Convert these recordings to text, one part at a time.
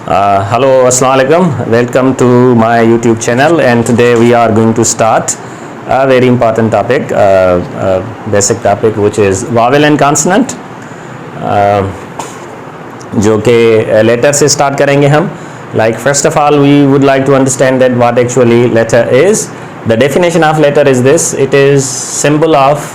Hello, Assalamu alaikum. Welcome to my YouTube channel, and today we are going to start a very important topic, basic topic, which is vowel and consonant, जो कि letter से start करेंगे हम. Like first of all, we would like to understand that what actually letter is. The definition of letter is this: it is symbol of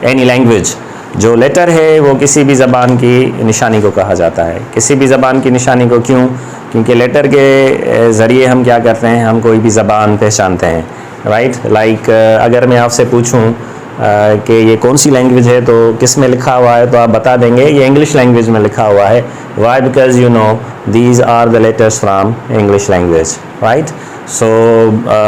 any language. जो letter है वो किसी भी ज़बान की निशानी को कहा जाता है. किसी भी ज़बान की निशानी को क्यों? क्योंकि लेटर के ज़रिए हम क्या करते हैं, हम कोई भी ज़बान पहचानते हैं, राइट. लाइक अगर मैं आपसे पूछूं कि ये कौन सी लैंग्वेज है तो किस में लिखा हुआ है, तो आप बता देंगे ये इंग्लिश लैंग्वेज में लिखा हुआ है. Why? Because you know these are the letters from English language, right. So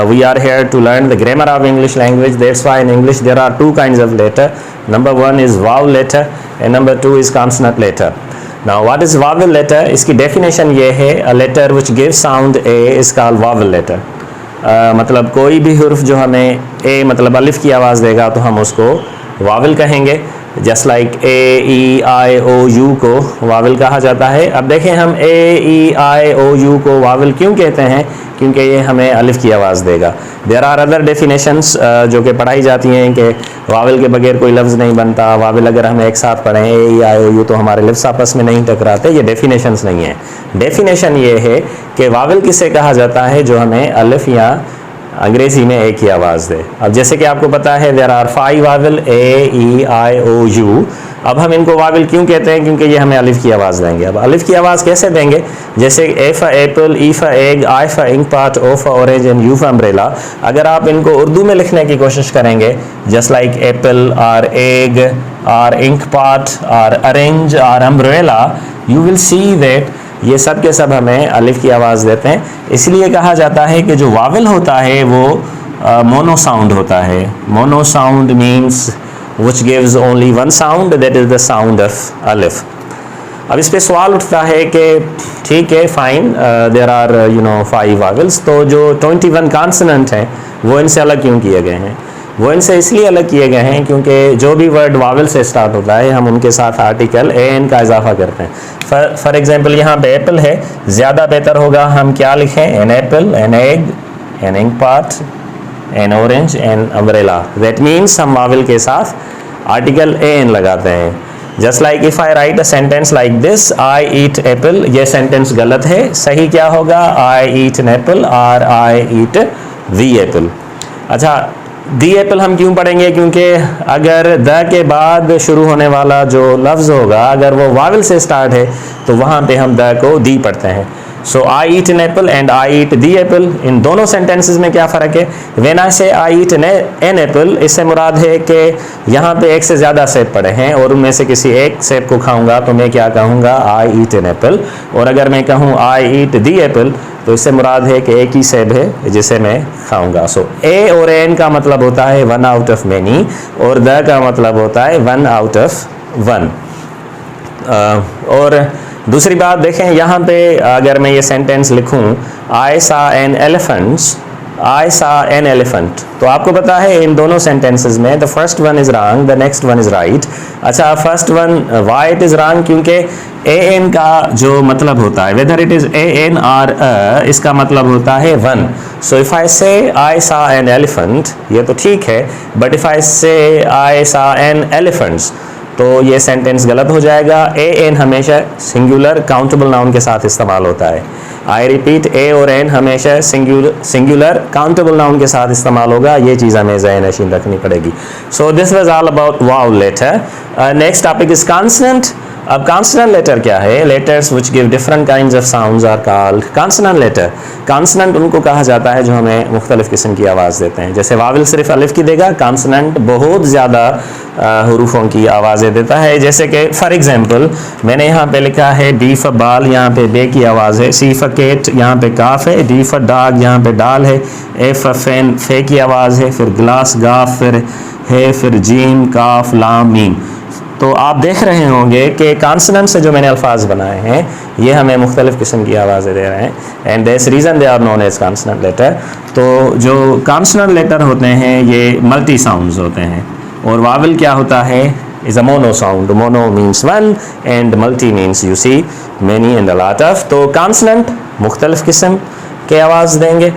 we are here to learn the grammar of English language. That's why in English there are two kinds of letter. Number one is vowel letter and number two is consonant letter. Now what is vowel letter? इसकी definition ये है, a letter which gives sound a is called vowel letter. मतलब कोई भी हुर्फ जो हमें a मतलब अलिफ की आवाज़ देगा तो हम उसको vowel कहेंगे. Just like A E I O U को वावल कहा जाता है. अब देखें, हम ए ई आई ओ यू को वावल क्यों कहते हैं? क्योंकि ये हमें अलिफ की आवाज़ देगा. देयर आर अदर डेफिनेशंस जो कि पढ़ाई जाती हैं कि वावल के बगैर कोई लफ्ज़ नहीं बनता. वावल अगर हम एक साथ पढ़ें ए ई आई ओ यू तो हमारे लिप्स आपस में नहीं टकराते. ये डेफिनेशंस नहीं है. डेफिनेशन ये है कि वावल किसे कहा जाता है? जो हमें अलिफ या अंग्रेज़ी में ए की आवाज़ दे. अब जैसे कि आपको पता है there are 5 vowel A E I O U. अब हम इनको वावल क्यों कहते हैं? क्योंकि ये हमें अलिफ की आवाज़ देंगे. अब अलिफ की आवाज़ कैसे देंगे? जैसे A for apple, E for egg, I for ink pot, O for orange and U for umbrella. अगर आप इनको उर्दू में लिखने की कोशिश करेंगे, जस्ट लाइक एप्पल और एग और इंक पॉट और ऑरेंज और umbrella, you will see that ये सब के सब हमें अलिफ की आवाज़ देते हैं. इसलिए कहा जाता है कि जो वावल होता है वो मोनो साउंड होता है. Mono sound means which gives only one sound, that is the sound of अलिफ. अब इस पर सवाल उठता है कि ठीक है, फाइन, देयर आर 5 वावल्स, तो जो 21 कॉन्सोनेंट हैं वो इनसे अलग क्यों किए गए हैं? वो इनसे इसलिए अलग किए गए हैं क्योंकि जो भी वर्ड वावल से स्टार्ट होता है हम उनके साथ आर्टिकल ए एन का इजाफा करते हैं. फॉर एग्जांपल यहाँ पे एप्पल है, ज़्यादा बेहतर होगा हम क्या लिखें? An apple, an egg, an ink pot, an orange, an umbrella. That means हम वावल के साथ आर्टिकल ए एन लगाते हैं. Just like if I write a sentence like this, I eat apple, ये सेंटेंस गलत है. सही क्या होगा? आई ईट एन एप्पल और आई ईट दी एप्पल. अच्छा, दी एप्पल हम क्यों पढ़ेंगे? क्योंकि अगर द के बाद शुरू होने वाला जो लफ्ज़ होगा अगर वो वावल से स्टार्ट है तो वहाँ पे हम द को दी पढ़ते हैं. So I eat an apple and I eat the apple, इन दोनों सेंटेंसेस में क्या फ़र्क है? When I say I eat an Apple, इससे मुराद है कि यहाँ पे एक से ज़्यादा सेब पड़े हैं और उनमें से किसी एक सेब को खाऊंगा तो मैं क्या कहूँगा? आई ईट एन एप्पल. और अगर मैं कहूँ आई ईट दी एप्पल तो इससे मुराद है कि एक ही सेब है जिसे मैं खाऊंगा. सो ए और एन का मतलब होता है 1 आउट ऑफ मैनी और द का मतलब होता है 1 आउट ऑफ 1. और दूसरी बात देखें, यहाँ पे अगर मैं ये सेंटेंस लिखूँ, आई सा एन एलिफेंट्स, आई सा एन एलिफेंट, तो आपको पता है इन दोनों सेंटेंसेस में the first one is wrong, the next one is right. अच्छा, first one why it is wrong? क्योंकि ए एन का जो मतलब होता है, whether it is a an और इसका मतलब होता है 1. सो इफ़ आई से आई सा एन एलिफेंट, ये तो ठीक है, बट इफ़ आई से आई सा एन एलिफेंट्स तो ये सेंटेंस गलत हो जाएगा. ए एन हमेशा सिंगुलर काउंटेबल नाउन के साथ इस्तेमाल होता है. आई रिपीट, ए और एन हमेशा सिंगुलर काउंटेबल नाउन के साथ इस्तेमाल होगा. ये चीज़ हमें ज़हन नशीन रखनी पड़ेगी. So this was all about vowel letter. Next topic is consonant. अब कॉन्सोनेंट लेटर क्या है? Letters which give different kinds of sounds are called consonant letter. Consonant उनको कहा जाता है जो हमें मुख्तलिफ किस्म की आवाज़ देते हैं. जैसे वावल सिर्फ अलिफ की देगा, कॉन्सोनेंट बहुत ज़्यादा हुरूफों की आवाज़ें देता है. जैसे कि फॉर एग्जांपल मैंने यहाँ पे लिखा है बी फॉर बाल, यहाँ पे बे की आवाज़ है. सी फॉर केट, यहाँ पे काफ है. डी फॉर डॉग, यहाँ पे डाल है. ए फॉर फैन, फे की आवाज़ है. फिर ग्लास, गाफ, फिर है, फिर जीम, काफ, लाम, मीम. तो आप देख रहे होंगे कि कॉन्सोनेंट से जो मैंने अल्फाज बनाए हैं ये हमें मुख्तलिफ़ किस्म की आवाज़ें दे रहे हैं. And that's reason they are known as consonant letter. तो जो कॉन्सोनेंट लेटर होते हैं ये मल्टी साउंड्स होते हैं. और वावल क्या होता है? is a mono sound. Mono means one and multi means you see many and a lot of. तो consonant मुख्तलिफ किस्म के आवाज़ देंगे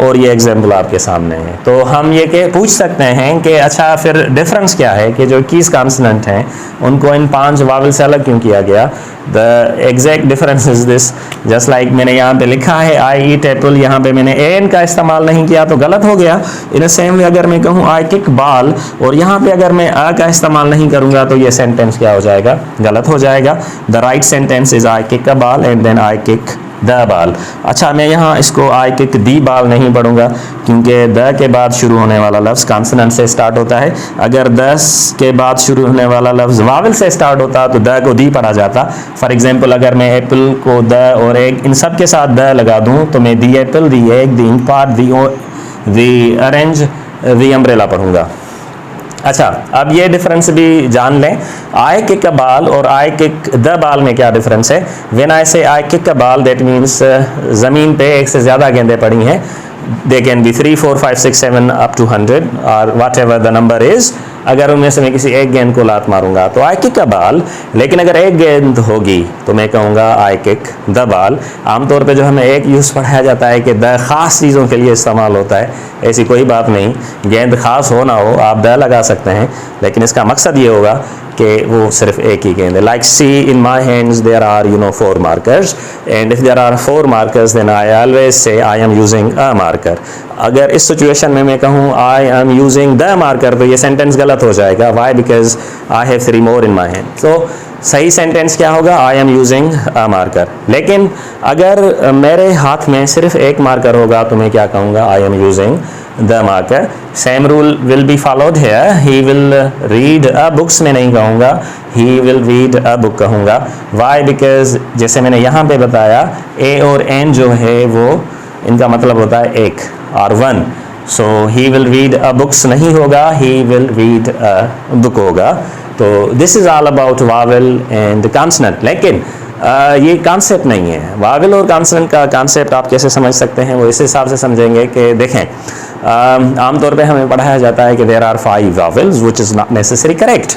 और ये एग्जाम्पल आपके सामने है। तो हम ये के पूछ सकते हैं कि अच्छा फिर डिफरेंस क्या है कि जो 21 कॉन्सोनेंट हैं उनको इन 5 वावल से अलग क्यों किया गया। The exact difference is this, just like मैंने यहाँ पे लिखा है आई ईट एप्पल, यहाँ पे मैंने एन का इस्तेमाल नहीं किया तो गलत हो गया। इन अ सेम वे अगर मैं कहूँ आई किक बॉल और यहाँ पे अगर मैं आ का इस्तेमाल नहीं करूँगा तो ये सेंटेंस क्या हो जाएगा, गलत हो जाएगा। The right sentence is I kick a ball and then I kick the ball. अच्छा मैं यहाँ इसको आई किक दी बाल नहीं पढ़ूंगा क्योंकि द के बाद शुरू होने वाला लफ्ज़ कॉन्सोनेंट से स्टार्ट होता है। अगर 10 के बाद शुरू होने वाला लफ्ज़ वावल से स्टार्ट होता तो द को दी पढ़ा जाता। फॉर एग्जांपल अगर मैं एप्पल को द और एग इन सब के साथ द लगा दूँ तो मैं the apple, the egg, the ink, the orange, the umbrella पढ़ूंगा। अच्छा अब ये डिफरेंस भी जान लें, आई किक अ बाल और आई किक द बाल में क्या डिफरेंस है। When I say I kick अ बाल दैट मीन्स ज़मीन पे एक से ज़्यादा गेंदें पड़ी हैं, they can be 3, 4, 5, 6, 7 up to 100 और whatever the number is. अगर उनमें से मैं किसी एक गेंद को लात मारूंगा तो आई किक अ बाल, लेकिन अगर एक गेंद होगी तो मैं कहूँगा आई किक द बाल। आमतौर पे जो हमें एक यूज़ पढ़ाया जाता है कि द ख़ास चीज़ों के लिए इस्तेमाल होता है, ऐसी कोई बात नहीं। गेंद ख़ास हो ना हो आप द लगा सकते हैं, लेकिन इसका मकसद ये होगा कि वो सिर्फ एक ही गेंद है। Like see in my hands there are 4 markers and if there are 4 markers then I always say I am using a marker. अगर इस सिचुएशन में मैं कहूँ I am using the marker तो ये सेंटेंस गलत हो जाएगा। Why? Because I have 3 more in my hand. तो सही सेंटेंस क्या होगा, I am using a marker. लेकिन अगर मेरे हाथ में सिर्फ एक मार्कर होगा तो मैं क्या कहूँगा, आई am using the marker. Same rule will be followed here, he will read a books में नहीं कहूँगा, ही विल रीड अ बुक कहूँगा। वाई? बिकॉज जैसे मैंने यहाँ पे बताया ए और एन जो है वो इनका मतलब होता है एक और 1। So he will read a books नहीं होगा, he will read a book होगा। तो this is all about vowel and consonant. लेकिन ये कॉन्सेप्ट नहीं है। वावल और कॉन्सोनेंट का कॉन्सेप्ट आप कैसे समझ सकते हैं, वो इस हिसाब से समझेंगे कि देखें आमतौर पे हमें पढ़ाया जाता है कि there are 5 vowels which is not necessary correct.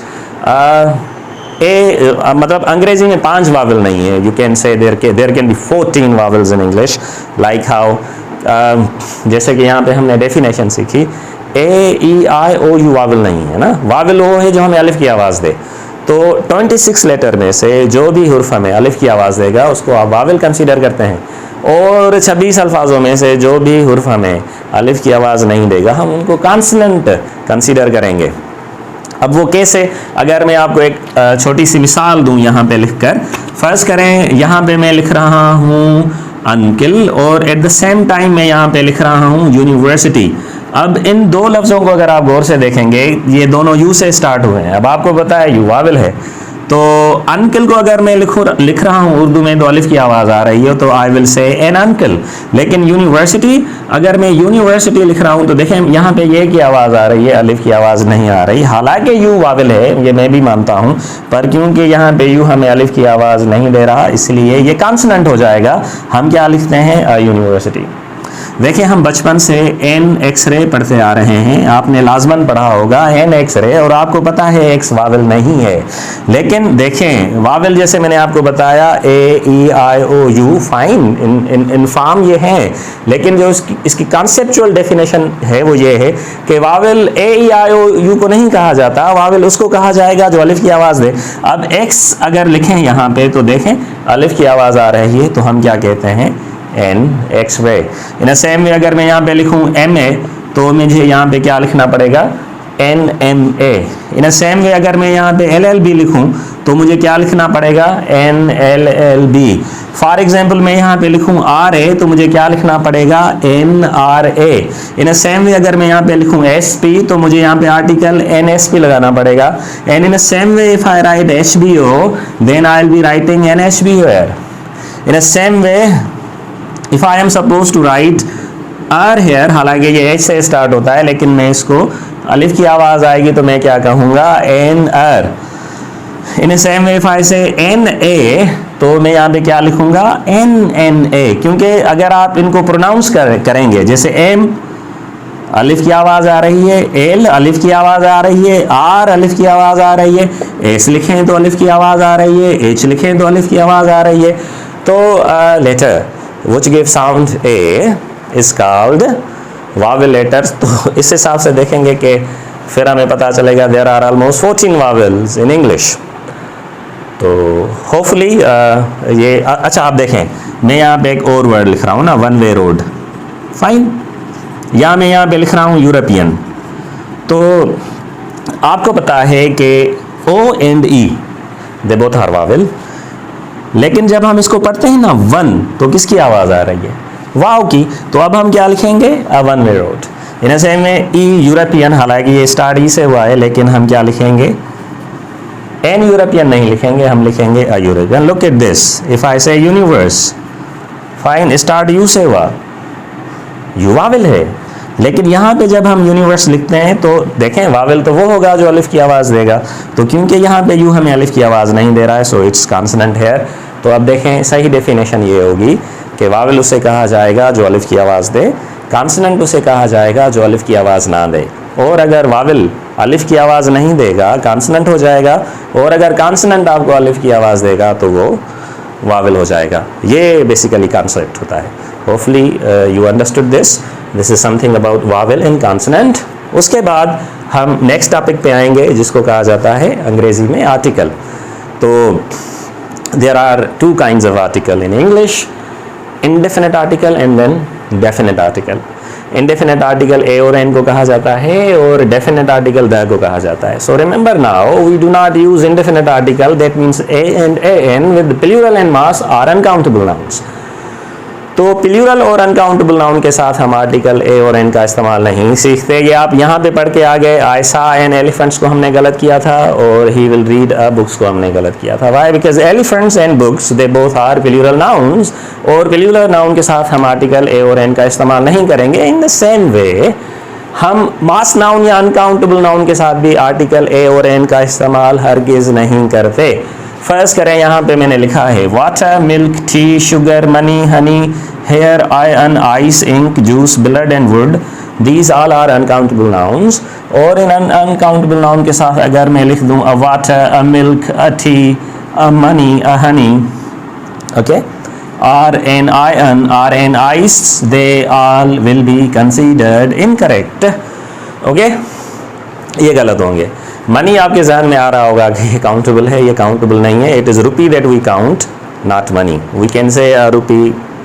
मतलब अंग्रेजी में 5 वावल नहीं है। You can say there can be 14 vowels in English, like how जैसे कि यहाँ पे हमने डेफिनेशन सीखी, ए E I O you vowel नहीं है ना। वावल वो है जो हमें अलिफ की आवाज़ दे। तो 26 लेटर में से जो भी हुर्फ हमें अलिफ की आवाज़ देगा उसको आप वावल कंसीडर करते हैं, और 26 अल्फाजों में से जो भी हुर्फ हमें अलिफ की आवाज़ नहीं देगा हम उनको कॉन्सोनेंट कंसीडर करेंगे। अब वो कैसे, अगर मैं आपको एक छोटी सी मिसाल दूं यहाँ पे लिखकर। फ़र्ज़ करें यहाँ पे मैं लिख रहा हूँ अंकिल और एट द सेम टाइम मैं यहाँ पे लिख रहा हूँ यूनिवर्सिटी। अब इन 2 लफ्ज़ों को अगर आप गौर से देखेंगे ये दोनों यू से स्टार्ट हुए हैं। अब आपको पता है यू वावल है, तो अंकल को अगर मैं लिख रहा हूँ उर्दू में तो अलिफ की आवाज़ आ रही है तो I will say an uncle. लेकिन यूनिवर्सिटी, अगर मैं यूनिवर्सिटी लिख रहा हूँ तो देखें यहाँ पे ये की आवाज़ आ रही है, अलिफ की आवाज़ नहीं आ रही। हालांकि यू वावल है, ये मैं भी मानता हूँ, पर क्योंकि यहाँ पे यू हमें अलिफ की आवाज़ नहीं दे रहा इसलिए ये कॉन्सोनेंट हो जाएगा। हम क्या लिखते हैं, यूनिवर्सिटी। देखिए हम बचपन से एन एक्सरे पढ़ते आ रहे हैं, आपने लाजमन पढ़ा होगा एन एक्सरे, और आपको पता है एक्स वावल नहीं है। लेकिन देखें वावल जैसे मैंने आपको बताया ए E I O you, fine in form ये हैं, लेकिन जो इसकी कॉन्सेप्चुअल डेफिनेशन है वो ये है कि vowel A E I O U को नहीं कहा जाता, वावल उसको कहा जाएगा जो अलिफ की आवाज़ दे। अब एक्स अगर लिखें यहाँ पे तो देखें अलिफ की आवाज़ आ रही है तो हम क्या कहते हैं, an x-ray. In same way अगर मैं यहाँ पे लिखूँ एम ए तो मुझे यहाँ पे क्या लिखना पड़ेगा, an M A. In same way अगर मैं यहाँ पे एल एल बी लिखूँ तो मुझे क्या लिखना पड़ेगा, an L L B. For example मैं यहाँ पे लिखूँ आर ए तो मुझे क्या लिखना पड़ेगा, an R A. In same way अगर मैं यहाँ पे लिखूँ एस पी तो मुझे यहाँ पे आर्टिकल एन एस पी लगाना पड़ेगा। And in same way if I write H B O then I will be writing an H B here. In same way if I am supposed to write R here, हालांकि ये H से start होता है लेकिन मैं इसको अलिफ की आवाज़ आएगी तो मैं क्या कहूँगा, an R. In same way if I say an A तो मैं यहाँ पे क्या लिखूँगा, एन एन ए। क्योंकि अगर आप इनको प्रोनाउंस करेंगे जैसे एम अलिफ की आवाज़ आ रही है, एल अलिफ की आवाज़ आ रही है, आर अलिफ की आवाज़ आ रही है, एस लिखें तो अलिफ की आवाज़ आ रही है, एच लिखें तो अलिफ की आवाज़ आ रही है। तो letter which give sound A is called vowel letters. तो इस हिसाब से देखेंगे कि फिर हमें पता चलेगा there are almost 14 vowels in English. तो होपफुली ये अच्छा आप देखें, मैं यहाँ पे एक और वर्ड लिख रहा हूँ ना, वन वे रोड, फाइन, या मैं यहाँ पे लिख रहा हूँ यूरोपियन. तो आपको पता है कि O and E they both are vowel, लेकिन जब हम इसको पढ़ते हैं ना वन, तो किसकी आवाज़ आ रही है? वाव की. तो अब हम क्या लिखेंगे? A one way road. In same में ई यूरोपियन, हालांकि ये स्टार्ट ई से हुआ है, लेकिन हम क्या लिखेंगे? एन यूरोपियन नहीं लिखेंगे, हम लिखेंगे a European. Look at this, if I से यूनिवर्स, फाइन, स्टार्ट यू से हुआ, यू वावेल है, लेकिन यहाँ पे जब हम यूनिवर्स लिखते हैं तो देखें वावेल तो वो होगा जो अलिफ की आवाज़ देगा. तो क्योंकि यहाँ पे यू हमें अलिफ की आवाज़ नहीं दे रहा है, सो इट्स कॉन्सोनेंट हेयर. तो अब देखें सही डेफिनेशन ये होगी कि वावेल उसे कहा जाएगा जो अलिफ की आवाज़ दे, कॉन्सोनेंट उसे कहा जाएगा जो अलिफ की आवाज़ ना दे. और अगर वावेल अलिफ की आवाज़ नहीं देगा, कॉन्सोनेंट हो जाएगा, और अगर कॉन्सोनेंट आपको अलिफ की आवाज़ देगा तो वो वावेल हो जाएगा. ये बेसिकली कॉन्सेप्ट होता है. Hopefully you understood this. This is something about Wavell and consonant. उसके बाद हम नेक्स्ट टॉपिक पे आएंगे जिसको कहा जाता है अंग्रेजी में आर्टिकल. तो there are two kinds of article in English, indefinite article and then definite article. Indefinite article a और एन को कहा जाता है और डेफिनिट आर्टिकल द को कहा जाता है. So remember now, we do not use indefinite article, that means a and a an with plural and mass are uncountable nouns. तो प्लूरल और अनकाउंटेबल नाउन के साथ हम आर्टिकल ए और एन का इस्तेमाल नहीं सीखते. ये आप यहाँ पे पढ़ के आ गए. आई सा एन एलिफेंट्स को हमने गलत किया था, और he will read a books को हमने गलत किया था. Why? Because elephants and books they both are plural nouns, और प्लूरल नाउन के साथ हम आर्टिकल ए और एन का इस्तेमाल नहीं करेंगे. इन द सेम वे हम मास नाउन या अनकाउंटेबल नाउन के साथ भी आर्टिकल ए और एन का इस्तेमाल हरगिज नहीं करते. फर्स्ट करें, यहाँ पे मैंने लिखा है water, milk, tea, sugar, money, honey, hair, iron, ice, ink, juice, blood and wood. These all are uncountable nouns. और इन अनकाउंटेबल नाउन के साथ अगर मैं लिख दूँ अ water, a milk, a T, a money, a Honey, okay, or an iron or an ice, they all will be considered incorrect. Okay, ये गलत होंगे. मनी आपके जहन में आ रहा होगा कि ये काउंटेबल है, ये काउंटेबल नहीं है. It is rupee that we count, not money. We can say rupee,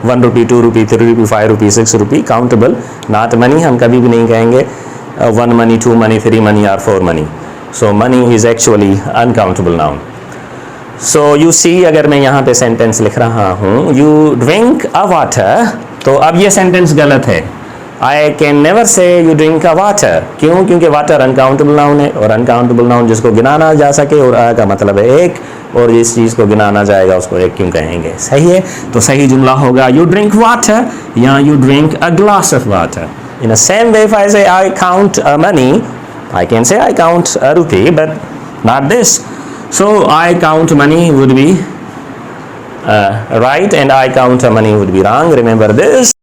1 rupee, 2 rupee, 3 rupee, 5 rupee, 6 rupee, countable, not money. हम कभी भी नहीं कहेंगे 1 मनी, 2 मनी, 3 मनी और 4 money. So money is actually uncountable noun. So you see, अगर मैं यहाँ पे सेंटेंस लिख रहा हूँ यू ड्रिंक अ वाटर, तो अब ये सेंटेंस गलत है. I can never say you drink a water. क्यों? क्योंकि वाटर अनकाउंटेबल नाउन है, और अनकाउंटेबल नाउन जिसको गिनाना जा सके, और अ का मतलब है एक, और जिस चीज़ को गिनाना जाएगा उसको एक क्यों कहेंगे? सही है. तो सही जुमला होगा यू ड्रिंक वाटर या you drink a glass of water. In the same way if I say I count money, I can say I count a rupee, but not this. So I count money would be right, and I count money would be wrong. Remember this.